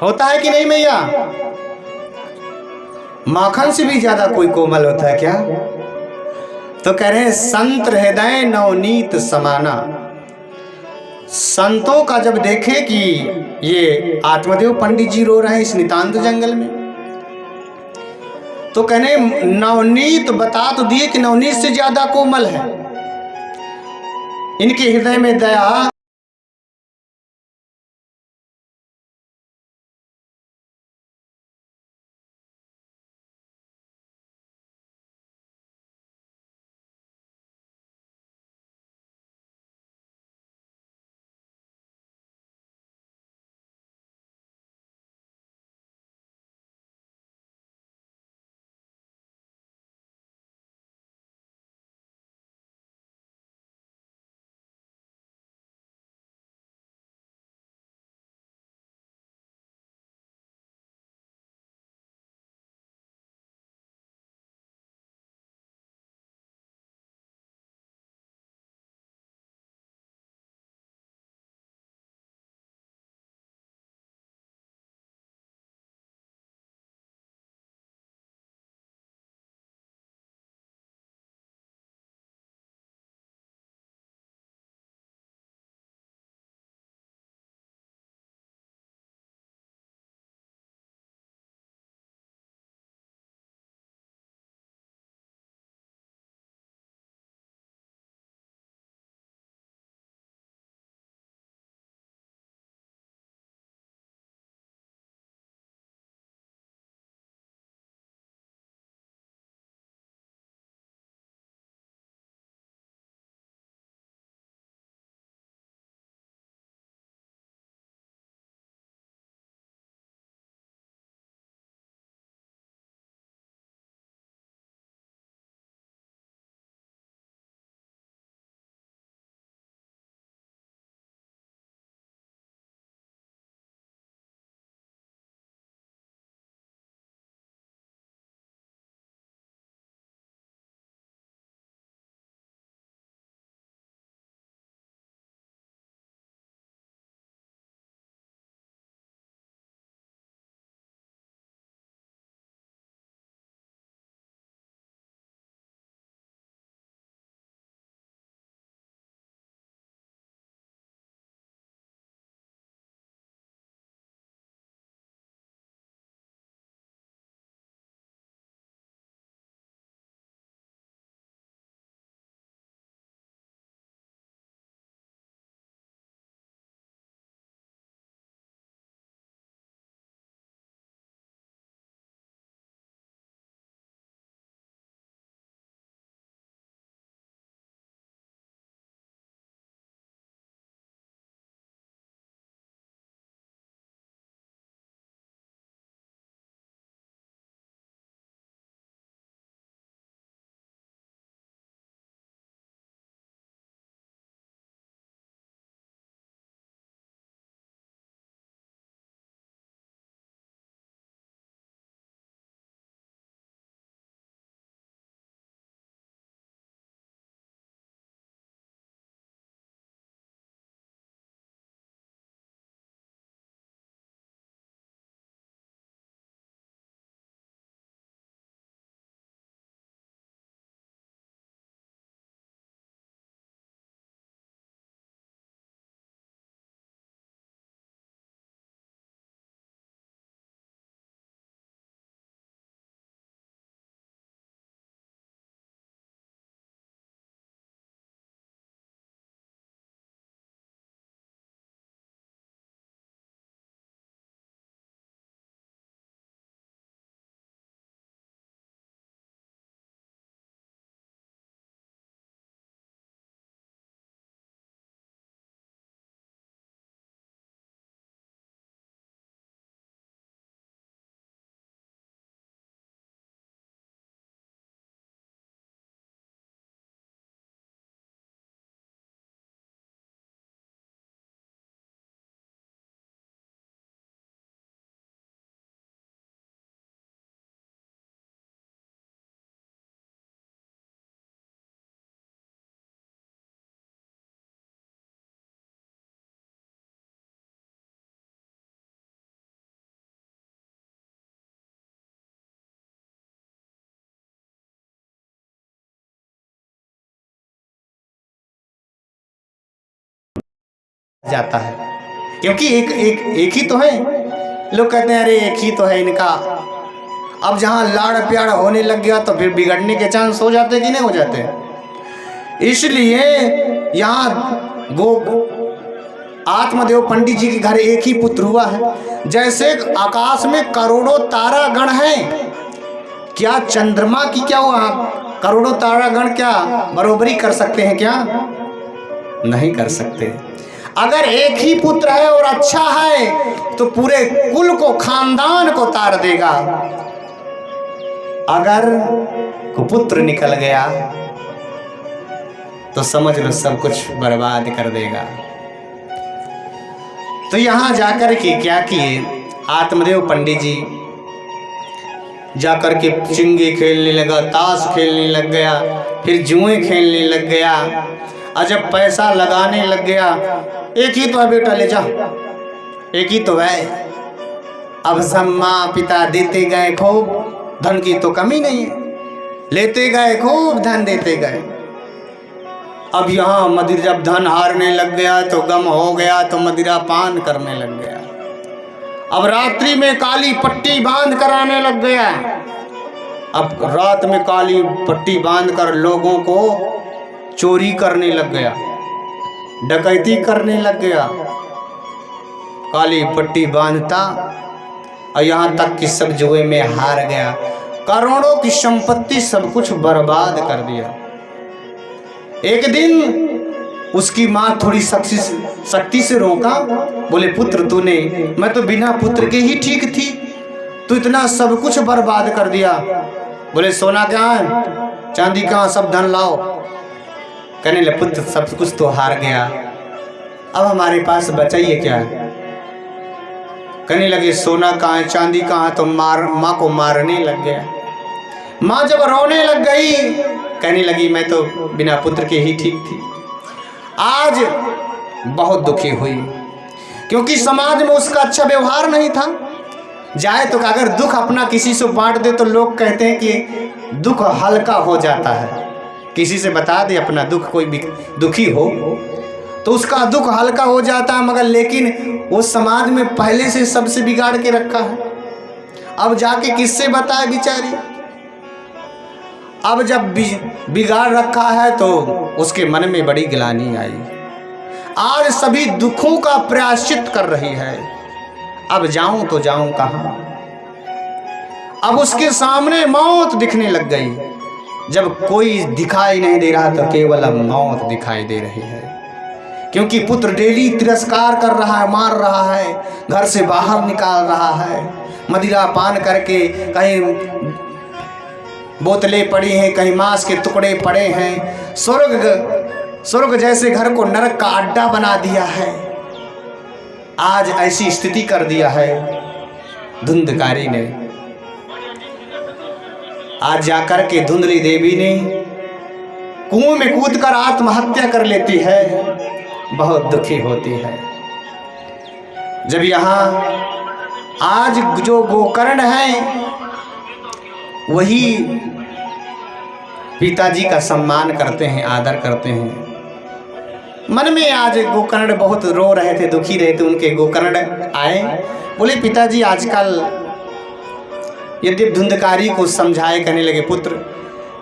होता है कि नहीं मैया? माखन से भी ज्यादा कोई कोमल होता है क्या? तो कह रहे हैं संत हृदय नवनीत समाना। संतों का जब देखे कि ये आत्मदेव पंडित जी रो रहे हैं इस नितांत जंगल में, तो कहने नवनीत बता तो दिए कि नवनीत से ज्यादा कोमल है। इनके हृदय में दया जाता है, क्योंकि एक ही तो है। लोग कहते हैं अरे एक ही तो है इनका। अब जहाँ लाड़ प्यार होने लग गया तो फिर बिगड़ने के चांस हो जाते कि नहीं हो जाते। इसलिए यहाँ आत्मदेव पंडित जी के घर एक ही पुत्र हुआ है। जैसे आकाश में करोड़ों तारागण हैं, क्या चंद्रमा की क्या हुआ करोड़ों तारागण क्या बरोबरी कर सकते हैं? क्या नहीं कर सकते। अगर एक ही पुत्र है और अच्छा है तो पूरे कुल को, खानदान को तार देगा। अगर कुपुत्र निकल गया तो समझ लो सब कुछ बर्बाद कर देगा। तो यहां जाकर के क्या किए आत्मदेव पंडित जी, जाकर के चिंगे खेलने लगा, ताश खेलने लग गया, फिर जुए खेलने लग गया, और जब पैसा लगाने लग गया, एक ही तो है बेटा ले जा, एक ही तो है। अब सब माँ पिता देते गए खूब, धन की तो कमी नहीं है, लेते गए खूब, धन देते गए। अब यहाँ मदिरा जब धन हारने लग गया तो गम हो गया, तो मदिरा पान करने लग गया। अब रात्रि में काली पट्टी बांध कर आने लग गया। अब रात में काली पट्टी बांध कर लोगों को चोरी करने लग गया, डकैती करने लग गया। काली पट्टी बांधता और यहाँ तक कि सब जुए में हार गया, करोड़ों की संपत्ति सब कुछ बर्बाद कर दिया। एक दिन उसकी माँ थोड़ी सख्ती से रोका, बोले पुत्र तूने, मैं तो बिना पुत्र के ही ठीक थी, तू इतना सब कुछ बर्बाद कर दिया। बोले सोना कहाँ है, चांदी कहाँ, सब धन लाओ। कहने लगे पुत्र सब कुछ तो हार गया, अब हमारे पास बचा ही क्या। कहने लगे सोना कहाँ है, चांदी कहाँ, तो माँ को मारने लग गया। माँ जब रोने लग गई, कहने लगी मैं तो बिना पुत्र के ही ठीक थी। आज बहुत दुखी हुई, क्योंकि समाज में उसका अच्छा व्यवहार नहीं था। जाए तो अगर दुख अपना किसी से बांट दे तो लोग कहते हैं कि दुख हल्का हो जाता है। किसी से बता दे अपना दुख, कोई भी दुखी हो तो उसका दुख हल्का हो जाता है, मगर लेकिन वो समाज में पहले से सबसे बिगाड़ के रखा है। अब जाके किससे बताए बेचारी। अब जब बिगाड़ रखा है तो उसके मन में बड़ी गिलानी आई। आज सभी दुखों का प्रायश्चित कर रही है। अब जाऊं तो जाऊं कहां। अब उसके सामने मौत दिखने लग गई। जब कोई दिखाई नहीं दे रहा तो केवल अब मौत दिखाई दे रही है, क्योंकि पुत्र डेली तिरस्कार कर रहा है, मार रहा है, घर से बाहर निकाल रहा है, मदिरा पान करके कहीं बोतलें पड़ी हैं, कहीं मांस के टुकड़े पड़े हैं। स्वर्ग जैसे घर को नरक का अड्डा बना दिया है। आज ऐसी स्थिति कर दिया है धुंधकारी ने। आज जाकर के धुंधली देवी ने कुएं में कूदकर आत्महत्या कर लेती है, बहुत दुखी होती है। जब यहाँ आज जो गोकर्ण है वही पिताजी का सम्मान करते हैं, आदर करते हैं। मन में आज गोकर्ण बहुत रो रहे थे, दुखी रहे थे। उनके गोकर्ण आए, बोले पिताजी आजकल यदि धुंधकारी को समझाए, कहने लगे पुत्र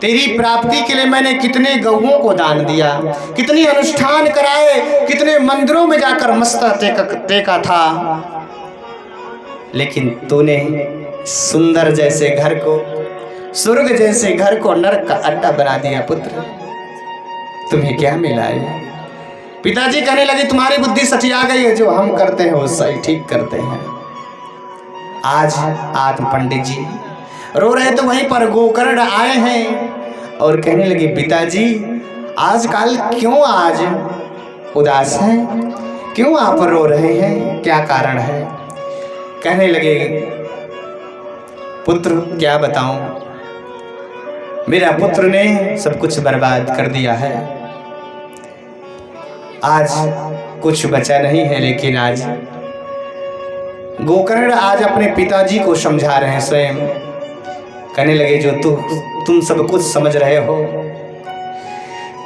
तेरी प्राप्ति के लिए मैंने कितने गौओं को दान दिया, कितनी अनुष्ठान कराए, कितने मंदिरों में जाकर मस्तक टेका था, लेकिन तूने सुंदर जैसे घर को, स्वर्ग जैसे घर को नरक का अड्डा बना दिया। पुत्र तुम्हें क्या मिला है? पिताजी कहने लगे तुम्हारी बुद्धि सठिया गई है, जो हम करते हैं वो सही ठीक करते हैं। आज आत्म पंडित जी रो रहे तो वहीं पर गोकर्ण आए हैं और कहने लगे पिताजी आजकल क्यों आज उदास हैं, क्यों आप रो रहे हैं, क्या कारण है? कहने लगे पुत्र क्या बताऊं, मेरा पुत्र ने सब कुछ बर्बाद कर दिया है। आज कुछ बचा नहीं है, लेकिन आज गोकर्ण आज अपने पिताजी को समझा रहे हैं स्वयं। कहने लगे जो तुम सब कुछ समझ रहे हो,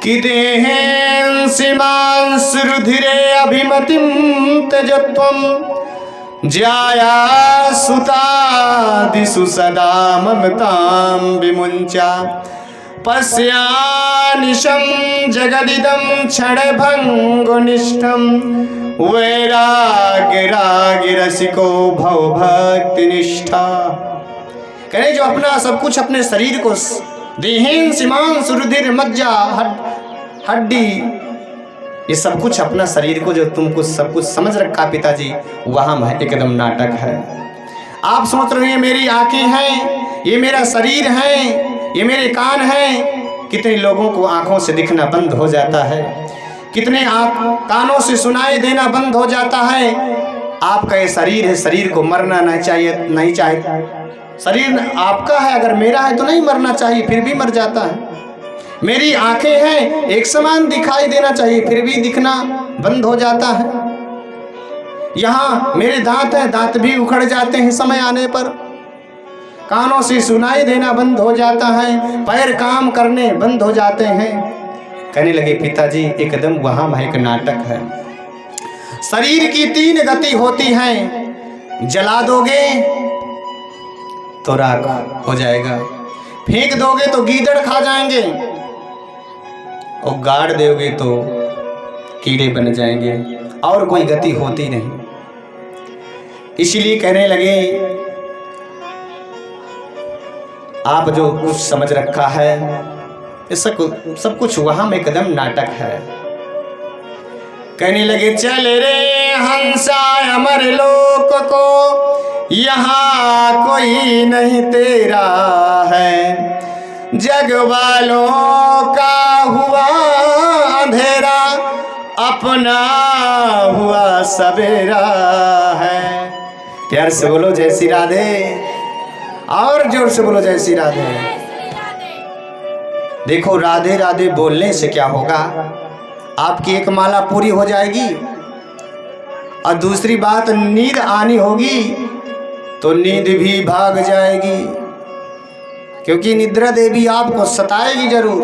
कि देहेंसिमांसुरुधिरे अभिमतिं त्यजत्वं ज्याया सुतादिषु सदा ममतां विमुञ्चा पश्यानिशं जगदिदं क्षणभङ्गुनिष्ठं वैराग्यरागिरसिको भवभक्तिनिष्ठा। कहे जो अपना सब कुछ अपने शरीर को देहेन सीमांस रुधिर मज्जा हड्डी ये सब कुछ अपना शरीर को जो तुमको सब कुछ समझ रखा पिताजी, वहां है एकदम नाटक है। आप सोच रहे हैं मेरी आंखें हैं, ये मेरा शरीर है, ये मेरे कान हैं। कितने लोगों को आंखों से दिखना बंद हो जाता है, कितने कानों से सुनाई देना बंद हो जाता है। आपका ये शरीर है, शरीर को मरना नहीं चाहिए। शरीर आपका है, अगर मेरा है तो नहीं मरना चाहिए, फिर भी मर जाता है। मेरी आंखें हैं, एक समान दिखाई देना चाहिए, फिर भी दिखना बंद हो जाता है। यहाँ मेरे दांत हैं, दांत भी उखड़ जाते हैं समय आने पर। कानों से सुनाई देना बंद हो जाता है, पैर काम करने बंद हो जाते हैं। कहने लगे पिताजी एकदम वहाँ एक नाटक है। शरीर की 3 गति होती हैं, जला दोगे तो राख हो जाएगा, फेंक दोगे तो गीदड़ खा जाएंगे, और गाड़ दोगे तो कीड़े बन जाएंगे, और कोई गति होती नहीं। इसलिए कहने लगे आप जो कुछ समझ रखा है सब कुछ वहां एकदम नाटक है। कहने लगे चल रे हंसा अमर लोक को, यहाँ कोई नहीं तेरा है। जग वालों का हुआ अंधेरा, अपना हुआ सवेरा है। प्यार से बोलो जय श्री राधे, और जोर से बोलो जय श्री राधे। देखो राधे राधे बोलने से क्या होगा, आपकी एक माला पूरी हो जाएगी, और दूसरी बात नींद आनी होगी तो नींद भी भाग जाएगी, क्योंकि निद्रा देवी आपको सताएगी जरूर।